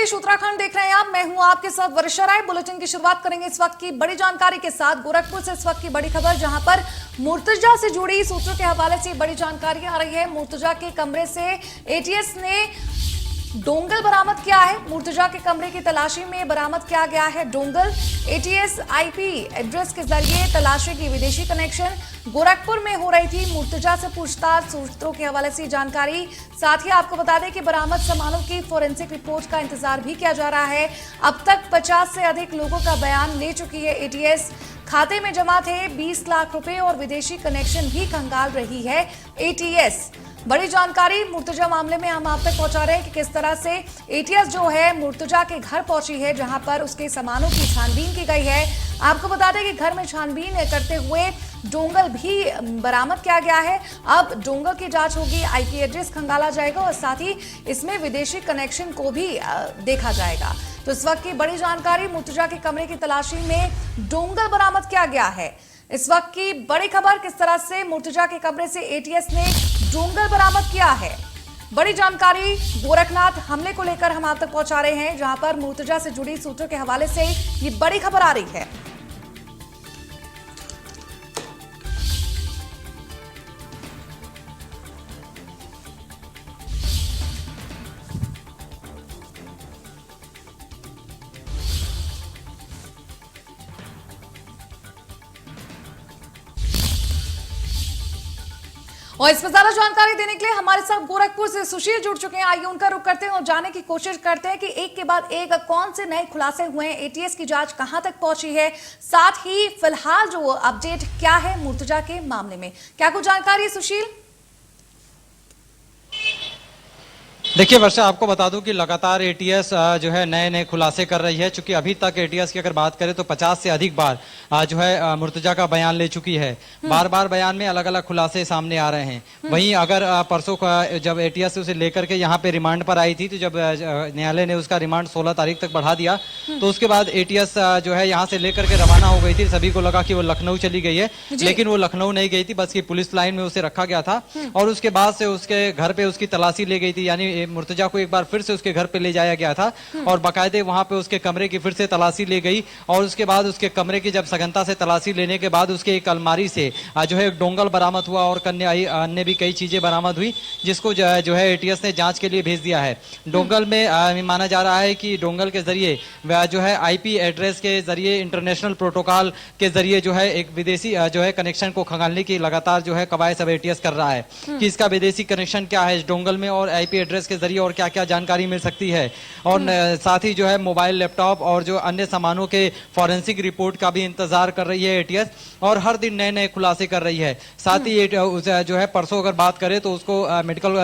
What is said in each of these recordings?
प्रदेश उत्तराखंड देख रहे हैं आप। मैं हूं आपके साथ वर्षा राय। बुलेटिन की शुरुआत करेंगे इस वक्त की बड़ी जानकारी के साथ। गोरखपुर से इस वक्त की बड़ी खबर, जहां पर मुर्तजा से जुड़ी सूत्रों के हवाले से बड़ी जानकारी आ रही है। मुर्तजा के कमरे से एटीएस ने डोंगल बरामद किया है। मुर्तजा के कमरे की तलाशी में बरामद किया गया है डोंगल। एटीएस आईपी एड्रेस के जरिए तलाशी की विदेशी कनेक्शन गोरखपुर में हो रही थी। मुर्तजा से पूछताछ, सूत्रों के हवाले से जानकारी। साथ ही आपको बता दें कि बरामद सामानों की फोरेंसिक रिपोर्ट का इंतजार भी किया जा रहा है। अब तक 50 से अधिक लोगों का बयान ले चुकी है एटीएस। खाते में जमा थे 20 लाख रुपए और विदेशी कनेक्शन भी खंगाल रही है एटीएस। बड़ी जानकारी मुर्तजा मामले में हम आप तक पहुंचा रहे हैं कि किस तरह से एटीएस जो है मुर्तजा के घर पहुंची है, जहां पर उसके सामानों की छानबीन की गई है। आपको बता दें कि घर में छानबीन करते हुए डोंगल भी बरामद किया गया है। अब डोंगल की जांच होगी, आईपी एड्रेस खंगाला जाएगा और साथ ही इसमें विदेशी कनेक्शन को भी देखा जाएगा। तो इस वक्त की बड़ी जानकारी, मुर्तजा के कमरे की तलाशी में डोंगल बरामद किया गया है। इस वक्त की बड़ी खबर, किस तरह से मुर्तजा के कमरे से एटीएस ने डोंगल बरामद किया है। बड़ी जानकारी गोरखनाथ हमले को लेकर हम आप तक पहुंचा रहे हैं, जहां पर मुर्तजा से जुड़ी सूत्रों के हवाले से ये बड़ी खबर आ रही है। और इस पर ज्यादा जानकारी देने के लिए हमारे साथ गोरखपुर से सुशील जुड़ चुके हैं। आइए उनका रुख करते हैं और जानने की कोशिश करते हैं कि एक के बाद एक कौन से नए खुलासे हुए हैं, एटीएस की जांच कहां तक पहुंची है, साथ ही फिलहाल जो अपडेट क्या है मुर्तजा के मामले में। क्या कुछ जानकारी है सुशील? देखिए वर्षा, आपको बता दूं कि लगातार एटीएस जो है नए नए खुलासे कर रही है। चूंकि अभी तक एटीएस की अगर बात करें तो 50 से अधिक बार जो है मुर्तजा का बयान ले चुकी है। बार बार बयान में अलग अलग खुलासे सामने आ रहे हैं। वहीं अगर परसों जब एटीएस उसे लेकर के यहाँ पे रिमांड पर आई थी, तो जब न्यायालय ने उसका रिमांड 16 तारीख तक बढ़ा दिया, तो उसके बाद एटीएस जो है यहाँ से लेकर के रवाना हो गई थी। सभी को लगा कि वो लखनऊ चली गई है, लेकिन वो लखनऊ नहीं गई थी, बस की पुलिस लाइन में उसे रखा गया था। और उसके बाद से उसके घर पे उसकी तलाशी ली गई थी, यानी मुर्तजा को एक बार फिर से उसके घर पे ले जाया गया था और बाकायदे वहां पे उसके कमरे की फिर से तलाशी ली गई। और उसके बाद उसके कमरे की जब सघनता से तलाशी लेने के बाद उसके एक अलमारी से जो है एक डोंगल बरामद हुआ और अन्य भी कई चीजें बरामद हुई, जिसको जो है एटीएस ने जांच के लिए भेज दिया है। डोंगल में माना जा रहा है कि डोंगल के जरिए जो है आईपी एड्रेस के जरिए, इंटरनेशनल प्रोटोकॉल के जरिए जो है एक विदेशी जो है कनेक्शन को खंगालने की लगातार जो है कवायद सब एटीएस कर रहा है कि इसका विदेशी कनेक्शन क्या है इस डोंगल में और आईपी एड्रेस के जरिए और क्या क्या जानकारी मिल सकती है। और साथ ही जो है मोबाइल, लैपटॉप और जो अन्य सामानों के फॉरेंसिक रिपोर्ट का भी इंतजार कर रही है एटीएस और हर दिन नए नए खुलासे कर रही है। साथ ही जो है परसों अगर बात करें तो उसको मेडिकल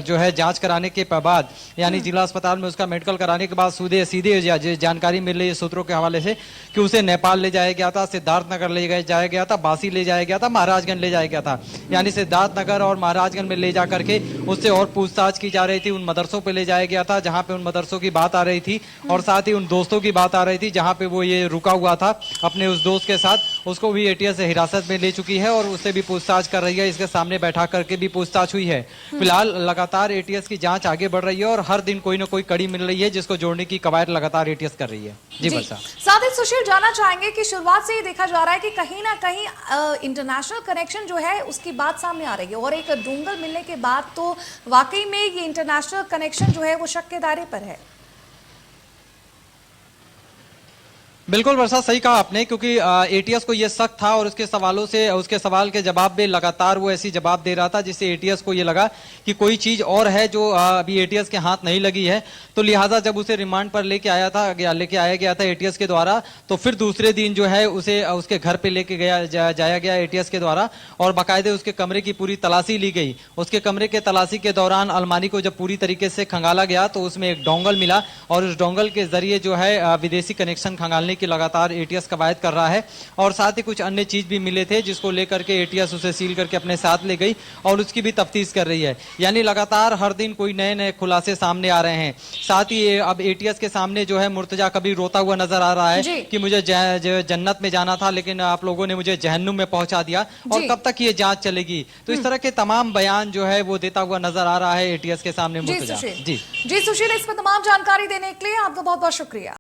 जो है जांच कराने के बाद, यानी जिला अस्पताल में उसका मेडिकल कराने के बाद सीधे जानकारी मिल रही है सूत्रों के हवाले से कि उसे नेपाल ले जाया गया था, सिद्धार्थनगर ले जाया गया था, बासी ले जाया गया था, महाराजगंज ले जाया गया था। यानी सिद्धार्थनगर और महाराजगंज में ले जा करके उससे और पूछताछ की जा रही थी। उन मदरसों पे ले जाया गया था जहां पे उन मदरसों की बात आ रही थी और साथ ही उन दोस्तों की बात आ रही थी जहां पे वो ये रुका हुआ था अपने उस दोस्त के साथ। उसको भी एटीएस हिरासत में ले चुकी है और उससे भी पूछताछ कर रही है। इसके सामने बैठा करके भी पूछताछ हुई है। फिलहाल लगातार एटीएस की जांच आगे बढ़ रही है और हर दिन कोई ना कोई कड़ी मिल रही है जिसको जोड़ने की कवायद लगातार एटीएस कर रही है। जी वर्षा, साथ ही सुशील जानना चाहेंगे कि शुरुआत से ही देखा जा रहा है कि कहीं ना कहीं इंटरनेशनल कनेक्शन जो है उसकी बात सामने आ रही है और एक डोंगल मिलने के बाद तो वाकई में ये इंटरनेशनल कनेक्शन जो है वो शक के दायरे पर है। बिल्कुल वर्षा, सही कहा आपने, क्योंकि एटीएस को यह शक था और उसके सवालों से, उसके सवाल के जवाब में लगातार वो ऐसी जवाब दे रहा था जिससे एटीएस को ये लगा कि कोई चीज और है जो अभी एटीएस के हाथ नहीं लगी है। तो लिहाजा जब उसे रिमांड पर लेके आया गया था एटीएस के द्वारा, तो फिर दूसरे दिन जो है उसे उसके घर पे लेके जाया गया एटीएस के द्वारा और बाकायदे उसके कमरे की पूरी तलाशी ली गई। उसके कमरे के तलाशी के दौरान अलमारी को जब पूरी तरीके से खंगाला गया तो उसमें एक डोंगल मिला और उस डोंगल के जरिए जो है विदेशी कनेक्शन खंगालने की लगातार एटीएस कवायद कर रहा है और साथ ही कुछ अन्य चीज भी मिले थे जिसको लेकर के एटीएस उसे सील करके अपने साथ ले गई और उसकी भी तफ्तीश कर रही है। यानी लगातार हर दिन कोई नए नए खुलासे सामने आ रहे हैं। साथ ही अब एटीएस के सामने जो है मुर्तजा कभी रोता हुआ नजर आ रहा जी। है कि मुझे जन्नत में जाना था लेकिन आप लोगों ने मुझे जहन्नुम में पहुंचा दिया और जी। कब तक ये जांच चलेगी। तो इस तरह के तमाम बयान जो है वो देता हुआ नजर आ रहा है एटीएस के सामने जी मुर्तजा। सुशील, जी जी सुशील, इस पर तमाम जानकारी देने के लिए आपका बहुत बहुत शुक्रिया।